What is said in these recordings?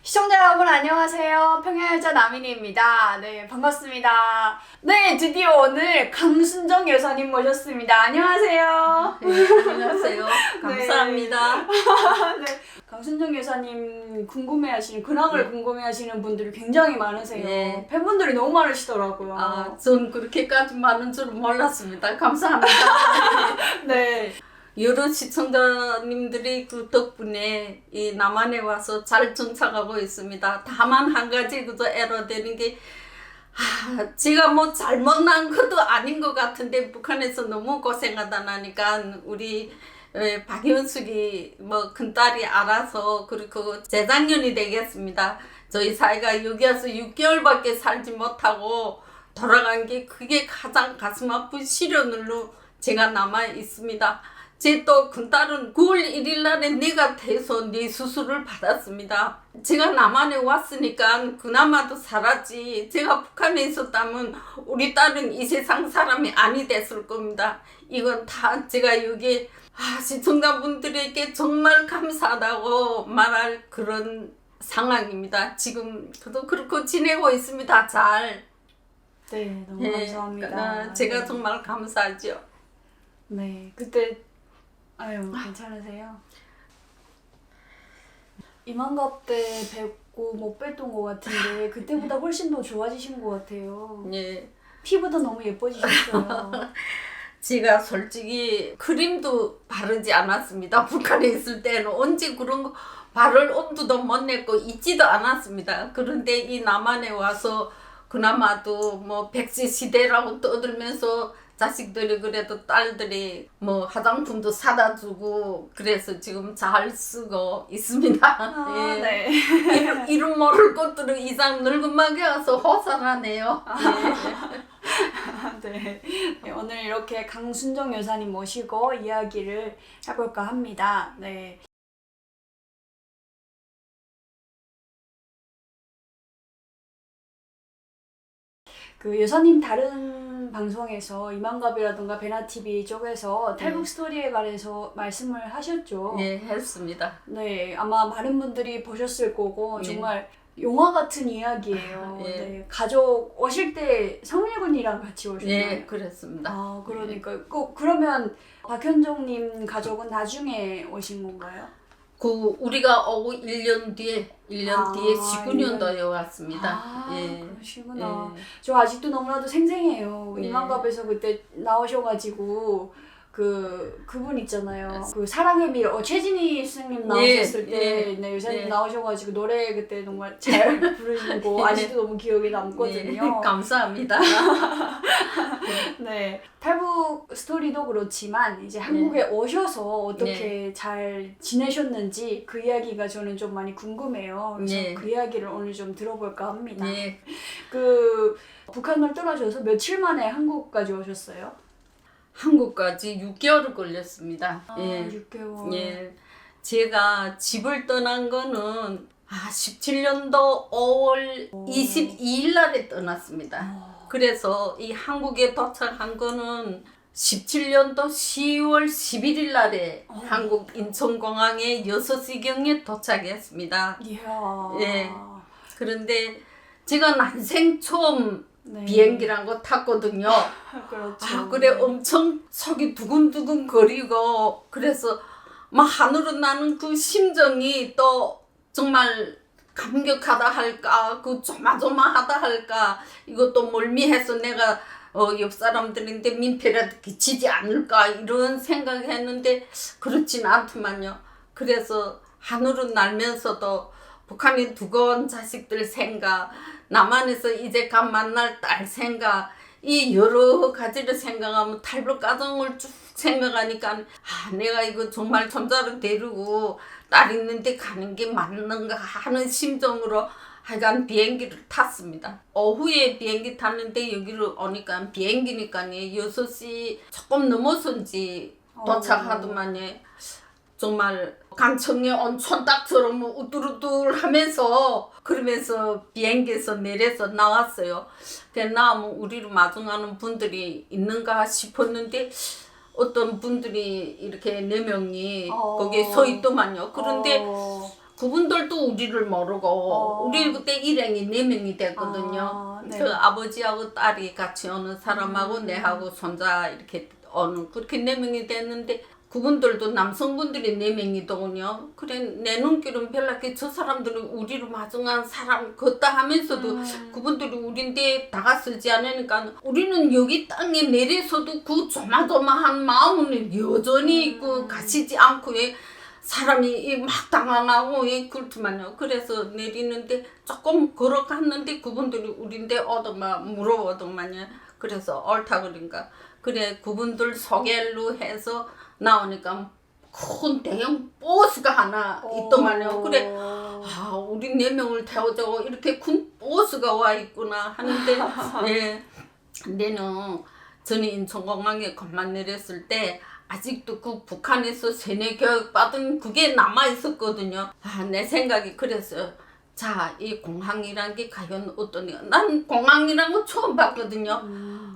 시청자 여러분 안녕하세요. 평양여자 나민이입니다. 네, 반갑습니다. 네, 드디어 오늘 강순정 여사님 모셨습니다. 안녕하세요. 네, 안녕하세요. 감사합니다. 네, 강순정 여사님 궁금해하시는 근황을 궁금해하시는 분들이 굉장히 많으세요. 네. 팬분들이 너무 많으시더라고요. 전 그렇게까지 많은 줄 몰랐습니다. 감사합니다. 네. 여러 시청자님들이 그 덕분에 이 남한에 와서 잘 정착하고 있습니다. 다만 한 가지 그저 애로되는 게 제가 뭐 잘못 난 것도 아닌 것 같은데 북한에서 너무 고생하다 나니까 우리 박현숙이 뭐 큰딸이 알아서 그리고 재작년이 되겠습니다. 저희 사이가 여기 와서 6개월밖에 살지 못하고 돌아간 게 그게 가장 가슴 아픈 시련으로 제가 남아 있습니다. 제 또 큰딸은 9월 1일 날에 내가 돼서 뇌 수술을 받았습니다. 제가 남한에 왔으니까 그나마도 살았지. 제가 북한에 있었다면 우리 딸은 이 세상 사람이 아니 됐을 겁니다. 이건 다 제가 여기 시청자분들에게 정말 감사하다고 말할 그런 상황입니다. 지금 저도 그렇게 지내고 있습니다. 잘. 네, 너무 감사합니다. 제가 네. 정말 감사하죠. 네, 그때 괜찮으세요? 이만갑 때 뵙고 못 뵀던 것 같은데 그때보다 훨씬 더 좋아지신 것 같아요. 예. 피부도 너무 예뻐지셨어요. 제가 솔직히 크림도 바르지 않았습니다. 북한에 있을 때는 언제 그런 거 바를 엄두도 못 냈고 있지도 않았습니다. 그런데 이 남한에 와서 그나마도 뭐 백세 시대라고 떠들면서 자식들이 그래도 딸들이 뭐 화장품도 사다 주고 그래서 지금 잘 쓰고 있습니다. 예. 네. 이름 모를 것들은 이상 늙은 막에 와서 호산하네요. 네. 네, 오늘 이렇게 강순정 여사님 모시고 이야기를 해볼까 합니다. 네. 그 여사님 다른 방송에서 이만갑이라든가 베나TV 쪽에서 탈북 스토리에 관해서 말씀을 하셨죠. 예, 했습니다. 네, 아마 많은 분들이 보셨을 거고 예. 정말 영화 같은 이야기예요. 예. 네, 가족 오실 때 성일군이랑 같이 오셨나요? 예, 그랬습니다. 아, 그러니까 그러면 박현정님 가족은 나중에 오신 건가요? 우리가 오고 1년 뒤에 19년도에 1년. 왔습니다. 예. 그러시구나. 예. 저 아직도 너무나도 생생해요. 네. 이만갑에서 그때 나오셔가지고 그분 있잖아요. 그 사랑의 미 최진희 스님 나오셨을 예, 때 예, 네, 여사님 예. 나오셔가지고 노래 그때 정말 잘 부르시고 아직도 너무 기억에 남거든요. 감사합니다. 네, 탈북 스토리도 그렇지만 이제 한국에 오셔서 어떻게 잘 지내셨는지 그 이야기가 저는 좀 많이 궁금해요. 그래서 네. 그 이야기를 오늘 좀 들어볼까 합니다. 예. 그 북한을 떠나셔서 며칠 만에 한국까지 오셨어요? 한국까지 6개월을 걸렸습니다. 아, 예. 6개월. 예. 제가 집을 떠난 거는 17년도 5월 22일 날에 떠났습니다. 그래서 이 한국에 도착한 거는 17년도 10월 11일 날에 한국 인천공항에 6시경에 도착했습니다. 이야. 예. 그런데 제가 난생 처음 네. 비행기란 거 탔거든요. 그렇죠. 그래 엄청 속이 두근두근 거리고 그래서 막 하늘로 나는 그 심정이 또 정말 감격하다 할까 그 조마조마하다 할까 이것도 멀미해서 내가 옆 사람들인데 민폐라도 끼치지 않을까 이런 생각했는데 그렇진 않더만요. 그래서 하늘은 날면서도 북한에 두고 온 자식들 생각 남한에서 이제 갓 만날 딸 생각 이 여러 가지를 생각하면 탈북 가정을 쭉 생각하니까 내가 이거 정말 손자를 데리고 딸 있는데 가는 게 맞는가 하는 심정으로 하여간 비행기를 탔습니다. 오후에 비행기 탔는데 여기를 오니까 비행기니까 6시 조금 넘어선지 도착하더만요. 정말 간청에 온 촌딱처럼 우뚜루뚜 하면서 그러면서 비행기에서 내려서 나왔어요. 그래서 나오면 우리를 마중하는 분들이 있는가 싶었는데 어떤 분들이 이렇게 4명이 거기에 서 있더만요. 그런데 그분들도 우리를 모르고 우리 그때 일행이 4명이 됐거든요. 아, 네. 그 아버지하고 딸이 같이 오는 사람하고 내하고 손자 이렇게 오는 그렇게 4명이 됐는데 그분들도 남성분들이 4명이더군요. 그래 내 눈길은 별나게 저 사람들은 우리를 마중한 사람 같다 하면서도 그분들이 우린데 다가서지 않으니까 우리는 여기 땅에 내려서도 그 조마조마한 마음은 여전히 그 가시지 않고 사람이 막 당황하고 그렇더만요. 그래서 내리는데 조금 걸어갔는데 그분들이 우린데 오더만 물어보더만요. 그래서 옳다 그런가. 그래 그분들 소개로 해서 나오니까 큰 대형 버스가 하나 있더만요. 그래 아 우리 4명을 태워주고 이렇게 큰 버스가 와 있구나 하는데 네. 내는 저는 인천공항에 건만 내렸을 때 아직도 그 북한에서 세뇌 교육 받은 그게 남아 있었거든요. 아, 내 생각이 그랬어요. 자, 이 공항이란 게 과연 어떠냐. 난 공항이란 거 처음 봤거든요.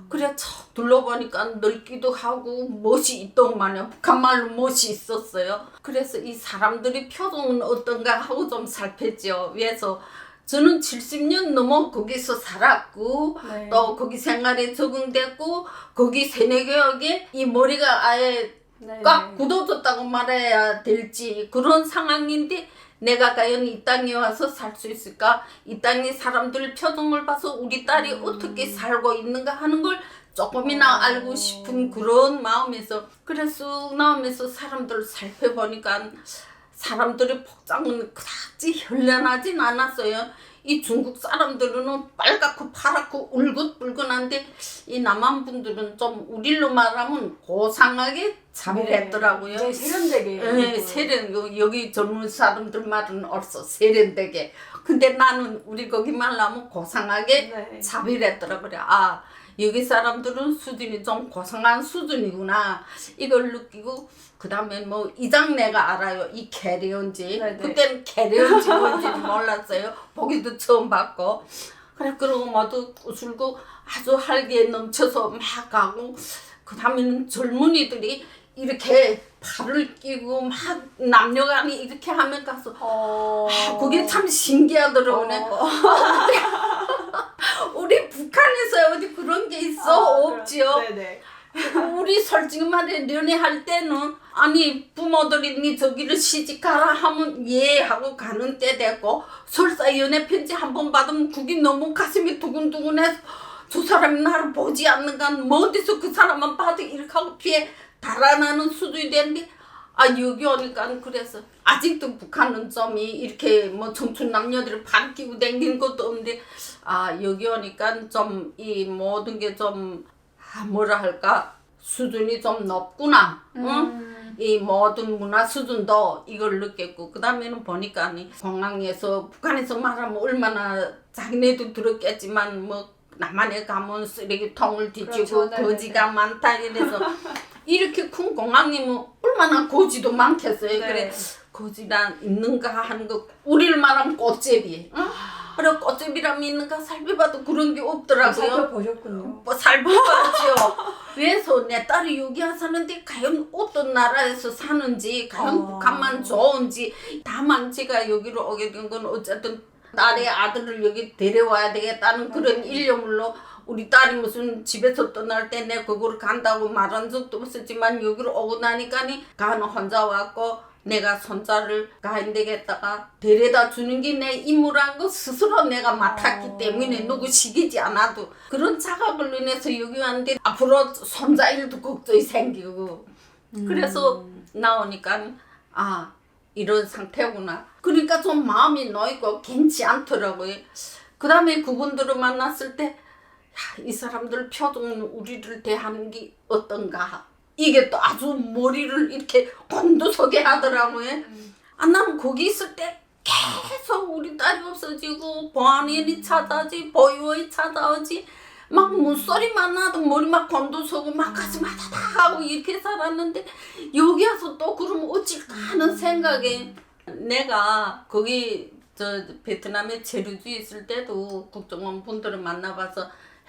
그래 참 둘러보니까 넓기도 하고 멋이 있더만요. 북한말로 멋이 있었어요. 그래서 이 사람들이 표정은 어떤가 하고 좀 살폈죠. 그래서 저는 70년 넘어 거기서 살았고 네. 또 거기 생활에 적응됐고 거기 세뇌교육에 이 머리가 아예 네. 꽉 굳어졌다고 말해야 될지 그런 상황인데 내가 과연 이 땅에 와서 살 수 있을까? 이 땅의 사람들 표정을 봐서 우리 딸이 어떻게 살고 있는가 하는 걸 조금이나 알고 싶은 그런 마음에서 그래서 나오면서 사람들 살펴보니까 사람들의 복장은 그다지 현란하진 않았어요. 이 중국 사람들은 빨갛고 파랗고 울긋불긋한데 이 남한 분들은 좀 우리로 말하면 고상하게 자비했더라고요. 네, 세련되게. 네, 여기 젊은 사람들 말은 없어 세련되게. 근데 나는 우리 거기 말하면 고상하게 네. 자비했더라고요. 아 여기 사람들은 수준이 좀 고상한 수준이구나 이걸 느끼고 그 다음에 뭐 이장내가 알아요. 이 캐리온지. 네네. 그때는 캐리온지 뭔지 몰랐어요. 보기도 처음 봤고. 그래 그러고 모두 웃을고 아주 활기에 넘쳐서 막 가고 그 다음에는 젊은이들이 이렇게 팔을 끼고 막 남녀간이 이렇게 하면 가서 아, 그게 참 신기하더라고요. 우리 북한에서 어디 그런 게 있어? 없지요. 네네. 우리 솔직히 말해 연애할 때는 아니 부모들이 니 저기를 시집가라 하면 예 하고 가는 때 됐고 설사 연애 편지 한 번 받으면 그게 너무 가슴이 두근두근해서 저 사람이 나를 보지 않는가 먼 데서 그 사람만 봐도 이렇게 하고 피해 달아나는 수준이 되는데 아 여기 오니까 그래서 아직도 북한은 좀 이렇게 뭐 청춘 남녀들이 발 끼고 다니는 것도 없는데 아 여기 오니까 좀 이 모든 게 좀 뭐라 할까 수준이 좀 높구나. 응? 이 모든 문화 수준도 이걸 느꼈고 그 다음에는 보니까 공항에서 북한에서 말하면 얼마나 자기네도 들었겠지만 뭐 남한에 가면 쓰레기통을 뒤지고 그렇죠. 거지가 많다 이래서 이렇게 큰 공항이면 얼마나 거지도 많겠어요. 네. 그래 거지란 있는가 하는 거 우리를 말하면 꽃제비. 응? 그래 꽃제비라면 있는가 살펴봐도 그런 게 없더라고요. 살펴보셨군요. 뭐 살펴봤죠. 그래서 내 딸이 여기 사는데 과연 어떤 나라에서 사는지 과연 북한만 좋은지 다만 제가 여기로 오게 된 건 어쨌든 딸의 아들을 여기 데려와야 되겠다는 그런 일념으로 우리 딸이 무슨 집에서 떠날 때 내 그거를 간다고 말한 적도 없었지만 여기로 오고 나니까니 가는 혼자 왔고 내가 손자를 가인댁에다가 데려다 주는 게 내 임무란 거 스스로 내가 맡았기 때문에 누구 시키지 않아도 그런 자각을 인해서 여기 왔는데 앞으로 손자 일도 걱정이 생기고 그래서 나오니까 아 이런 상태구나. 그러니까 좀 마음이 놓이고 괜찮지 않더라고요. 그 다음에 그분들을 만났을 때 이 사람들 표정은 우리를 대하는 게 어떤가 이게 또 아주 머리를 이렇게 곤두서게 하더라고요. 아, 나는 거기 있을 때 계속 우리 딸이 없어지고 보안인이 찾아오지 보유원이 찾아오지 막 문소리만 나도 머리 막 곤두서고 막 가슴 아다닥 하고 이렇게 살았는데 여기 와서 또 그러면 어찔까 하는 생각에 내가 거기 저 베트남에 제주도에 있을 때도 국정원 분들을 만나봐서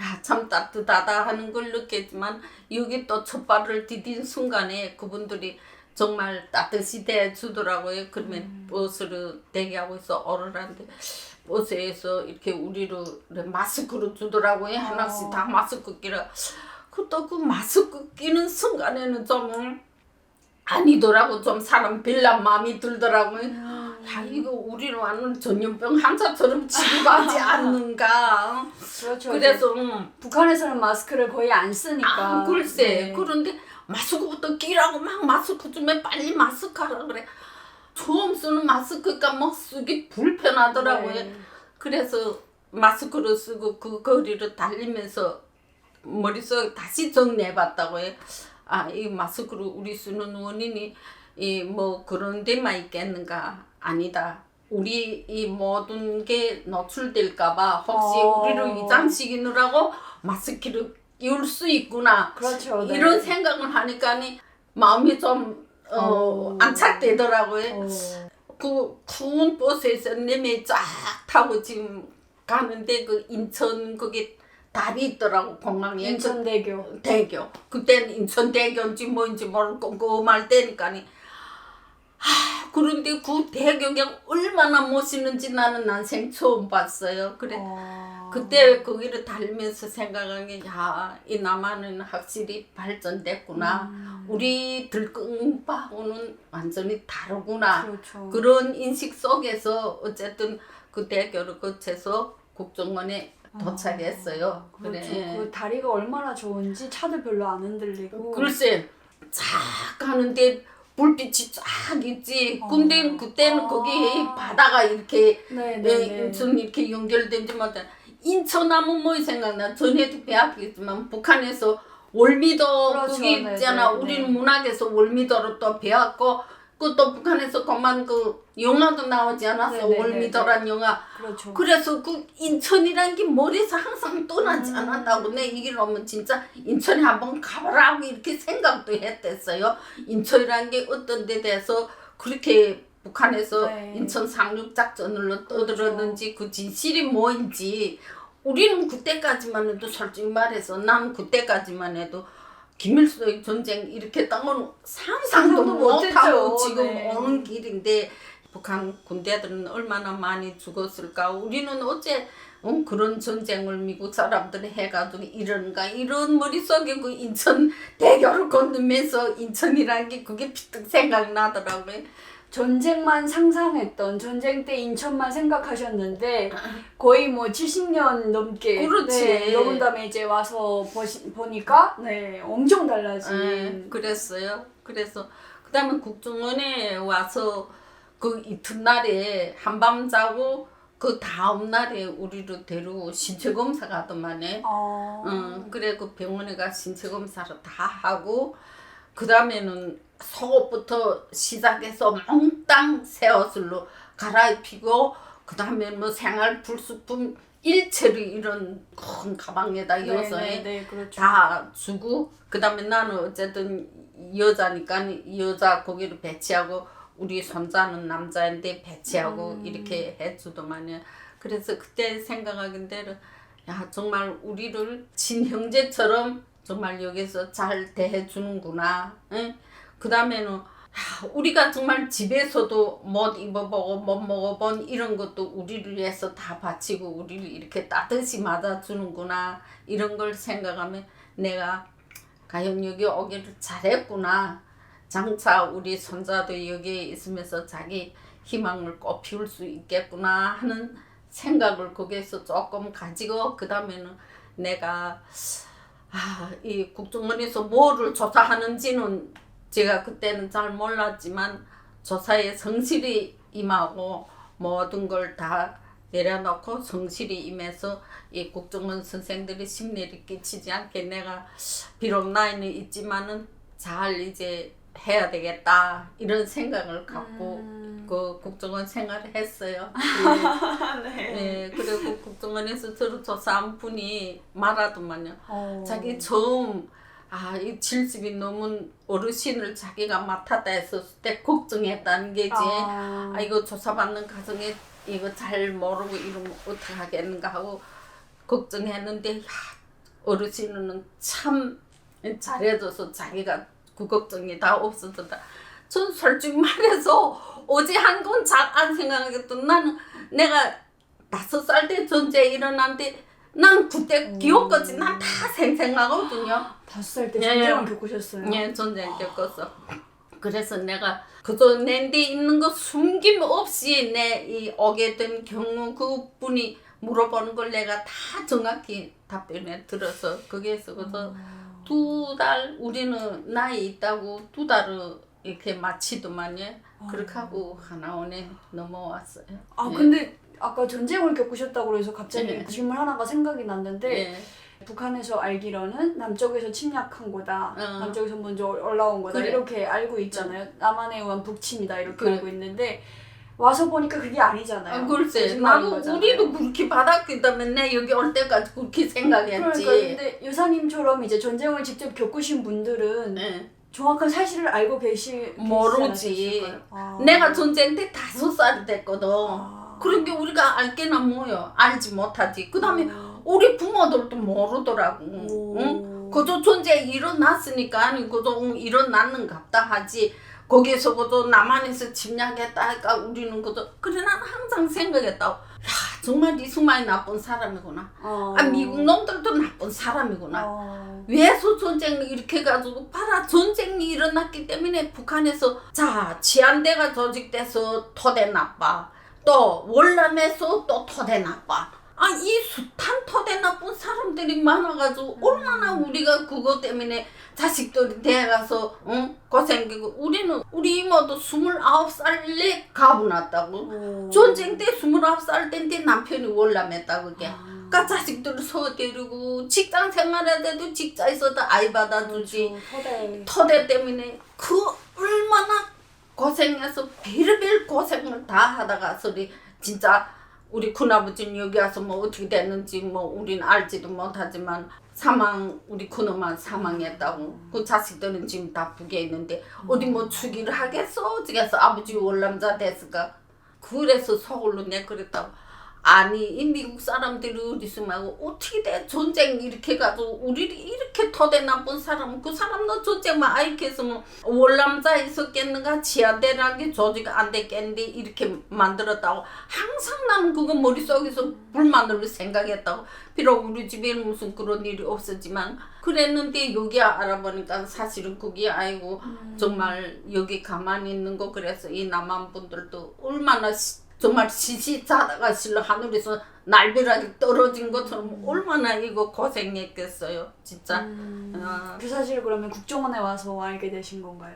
야, 참 따뜻하다 하는 걸 느꼈지만 여기 또 첫 발을 디딘 순간에 그분들이 정말 따뜻이 대주더라고요. 그러면 버스를 대기하고 있어 오르라는데 버스에서 이렇게 우리를 마스크를 주더라고요. 하나씩 다 마스크 끼라. 그 마스크 끼는 순간에는 좀 아니더라고. 좀 사람 빌란 마음이 들더라고요. 야, 이거 우리는 완전 전염병 환자처럼 취급하지 않는가. 그렇죠. 그래서 북한에서는 마스크를 거의 안 쓰니까. 글쎄. 네. 그런데 마스크부터 끼라고 막 마스크 주면 빨리 마스크 하라 그래. 처음 쓰는 마스크가 뭐 쓰기 불편하더라고요. 네. 그래서 마스크를 쓰고 그 거리를 달리면서 머릿속에 다시 정리해봤다고요. 아, 이 마스크를 우리 쓰는 원인이 이 뭐 그런 데만 있겠는가? 아니다. 우리 이 모든 게 노출될까봐 혹시 우리를 위장시키느라고 마스크를 끼울 수 있구나. 그렇죠. 네. 이런 생각을 하니까 마음이 좀 안착되더라고요. 그 큰 버스에서 내내 쫙 타고 지금 가는데 그 인천 그게 답이 있더라고 공항에. 인천대교. 대교. 그때는 인천대교인지 뭐인지 모르고 꼼꼼할 때니까. 그런데 그 대교가 얼마나 멋있는지 나는 난생 처음 봤어요. 그래. 그때 거기를 달리면서 생각한 게, 야, 이 남한은 확실히 발전됐구나. 우리 들끓바하고는 완전히 다르구나. 그렇죠. 그런 인식 속에서 어쨌든 그 대교를 거쳐서 국정원에 도착했어요. 그렇죠. 그래. 그 다리가 얼마나 좋은지 차도 별로 안 흔들리고. 글쎄, 쫙 가는데 불빛이 쫙 있지. 근데 그때는 거기 바다가 이렇게 네네네. 인천 이렇게 연결된지만 인천하면 뭐 생각나. 전에도 배웠겠지만 북한에서 월미도 그렇죠. 그게 있잖아. 네네네. 우리는 문학에서 월미도를 또 배웠고 그 또 북한에서 그만 그 영화도 나오지 않았어. 네네네. 월미도란 영화. 그렇죠. 그래서 그 인천이란 게 머리에서 항상 떠나지 않았다고. 내 이길 오면 진짜 인천에 한번 가보라 하고 이렇게 생각도 했댔어요. 인천이란 게 어떤 데 대해서 그렇게 북한에서 네. 인천 상륙작전으로 떠들었는지 그 진실이 뭐인지 우리는 그때까지만 해도 솔직히 말해서 난 그때까지만 해도 김일소의 전쟁 이렇게 땅은 상상도 상상도 못하고 못했죠. 지금 네. 오는 길인데 북한 군대들은 얼마나 많이 죽었을까. 우리는 어째 그런 전쟁을 미국 사람들이 해가지고 이런가 이런 머릿속에 그 인천 대교를 건너면서 인천이라는 게 그게 피뜩 생각나더라고요. 전쟁만 상상했던 전쟁 때 인천만 생각하셨는데 거의 뭐 70년 넘게 그렇지. 네, 넘은 다음에 이제 와서 보니까 네 엄청 달라진. 그랬어요. 그래서 그다음에 국정원에 와서 그 이튿날에 한밤 자고 그 다음 날에 우리를 데리고 신체 검사가 하더만해. 그래 그 병원에 가 신체 검사를 다 하고 그다음에는 속옷부터 시작해서 몽땅 새 옷으로 갈아입히고 그다음에 뭐 생활 불수품 일체를 이런 큰 가방에다 여서 네, 그렇죠. 다 주고 그다음에 나는 어쨌든 여자니까 여자 거기를 배치하고 우리 손자는 남자인데 배치하고 이렇게 해주더만요. 그래서 그때 생각하긴 대로 야 정말 우리를 친형제처럼 정말 여기서 잘 대해주는구나. 응? 그 다음에는 우리가 정말 집에서도 못 입어보고 못 먹어본 이런 것도 우리를 위해서 다 바치고 우리를 이렇게 따뜻이 맞아주는구나. 이런 걸 생각하면 내가 과연 여기 오기를 잘했구나. 장차 우리 손자도 여기에 있으면서 자기 희망을 꽃 피울 수 있겠구나 하는 생각을 거기에서 조금 가지고 그 다음에는 내가 이 국정원에서 뭐를 조사하는지는 제가 그때는 잘 몰랐지만 조사에 성실히 임하고 모든 걸 다 내려놓고 성실히 임해서 이 국정원 선생들이 심려를 끼치지 않게 내가 비록 나이는 있지만은 잘 이제 해야 되겠다 이런 생각을 갖고 그 국정원 생활을 했어요. 네. 그리고 국정원에서 저를 조사한 분이 말하더만요. 자기 처음 이 70이 넘은 어르신을 자기가 맡았다 했었을 때 걱정했다는 게지. 이거 조사받는 과정에 이거 잘 모르고 이러면 어떻게 하겠는가 하고 걱정했는데 어르신은 참 잘해줘서 자기가 그 걱정이 다 없어졌다. 전 솔직히 말해서 어제 한 건 잘 안 생각하겠던 나는 내가 5살 때 전쟁 일어났는데 난 그때 기억까지 난 다 생생하거든요. 5살 때 예. 전쟁을 겪으셨어요? 예, 전쟁 겪었어. 그래서 내가 그저 내 데 있는 거 숨김없이 내 이 오게 된 경우 그분이 물어보는 걸 내가 다 정확히 답변해 들어서 거기에서 그래서 2달 우리는 나이 있다고 2달을 이렇게 마치더만요. 그렇게 하고 하나원에 넘어왔어요. 아 예. 근데 아까 전쟁을 겪으셨다고 그래서 갑자기 예. 질문 하나가 생각이 났는데 예. 북한에서 알기로는 남쪽에서 침략한 거다. 남쪽에서 먼저 올라온 거다. 그래. 이렇게 알고 있잖아요. 남한에 의한 북침이다. 이렇게 그래. 알고 있는데 와서 보니까 그게 아니잖아요. 아, 글쎄 거짓말인 나도 거잖아요. 우리도 그렇게 받았기 때문에 내 여기 올 때까지 그렇게 생각했지. 그러니까 근데 여사님처럼 이제 전쟁을 직접 겪으신 분들은 예. 정확한 사실을 알고 계시지 모르지. 않았을까요? 아. 내가 전쟁 때 5살이 됐거든. 아. 그런 게 우리가 알게나 뭐요. 알지 못하지. 그 다음에 우리 부모들도 모르더라고. 응? 그저 전쟁 일어났으니까 아니 그저 일어났는갑다 하지. 거기에서 그저 남한에서 침략했다 할까 우리는 그저 그래 난 항상 생각했다. 야 정말 이승만이 나쁜 사람이구나. 아 미국 놈들도 나쁜 사람이구나. 왜서 전쟁을 이렇게 해가지고 봐라 전쟁이 일어났기 때문에 북한에서 자 치안대가 조직돼서 토대 나빠 또 월남에서 또 토대 나빠 아 이 숱한 토대 나쁜 사람들이 많아가지고 얼마나 우리가 그것 때문에 자식들이 대가서 응? 고생기고 우리는 우리 이모도 29살에 가보났다고 전쟁 때 29살 때인데 남편이 월남했다 그게 그러니까 자식들 서대리고 직장 생활할 때도 직장에서도 아이 받아주지 그렇죠. 토대 때문에 그 얼마나 고생해서 별별 고생을 다 하다가 소리 진짜 우리 큰아버지는 여기 와서 뭐 어떻게 됐는지 뭐 우린 알지도 못하지만 우리 큰엄마 사망했다고 그 자식들은 지금 다 북에 있는데 어디 뭐 추기를 하겠어 어쩌겠어 아버지 월남자 됐을까 그래서 서울로 내 그랬다고 아니 이 미국 사람들이 어디서 말고 어떻게 돼 전쟁 이렇게 가지고 우리를 이렇게 토대 나쁜 사람 그 사람도 전쟁만 아이렇게 했으면 월남자 있었겠는가 치안대라는 게 조직 안 됐겠는데 이렇게 만들었다고 항상 나는 그거 머릿속에서 불만으로 생각했다고 비록 우리 집에는 무슨 그런 일이 없었지만 그랬는데 여기 알아보니까 사실은 그게 아니고 정말 여기 가만히 있는 거 그래서 이 남한 분들도 얼마나 정말 시시자다가 실로 하늘에서 날벼락이 떨어진 것처럼 얼마나 이거 고생했겠어요 진짜. 그 사실을 그러면 국정원에 와서 알게 되신 건가요?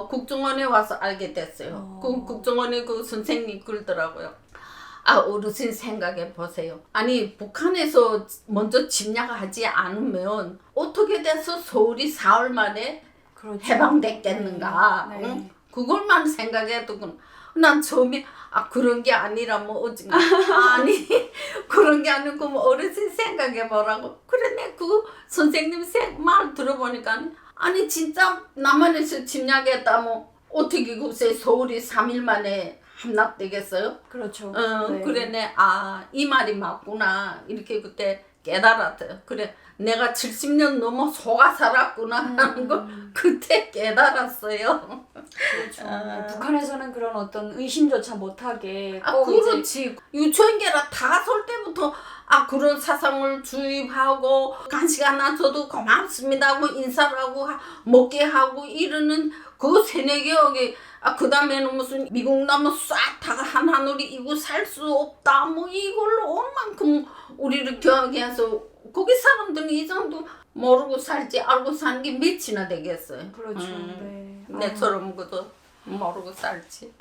국정원에 와서 알게 됐어요. 그 국정원에 그 선생님이 그러더라고요. 아 어르신 생각해 보세요. 아니 북한에서 먼저 침략하지 않으면 어떻게 돼서 서울이 4월 만에 그렇죠. 해방됐겠는가. 네. 응? 그걸만 생각해도 난 처음에 그런 게 아니라 뭐 어찌나 아니 그런 게 아니고 뭐 어르신 생각해 보라고 그래 내 그 선생님 말 들어보니까 아니 진짜 남한에서 침략했다 뭐 어떻게 글쎄 서울이 3일 만에 함락되겠어요? 그렇죠. 네. 그래 이 말이 맞구나 이렇게 그때 깨달았어요. 그래 내가 70년 넘어 속아 살았구나 하는 거 그때 깨달았어요. 그렇죠. 북한에서는 그런 어떤 의심조차 못하게 꼭 이제 그렇지. 유치원계라 다솔 때부터 그런 사상을 주입하고 간식 하나 줘도 고맙습니다 하고 인사를 하고 먹게 하고 이러는 그 세뇌교육이 그 다음에는 무슨 미국 나무 싹 다가 하늘이 이거 살 수 없다 뭐 이걸로 얼만큼 우리를 교육해서 거기 사람들은 이 정도 모르고 살지 알고 사는 게 몇이나 되겠어요. 그렇죠. 네. 내처럼 그도 모르고 살지.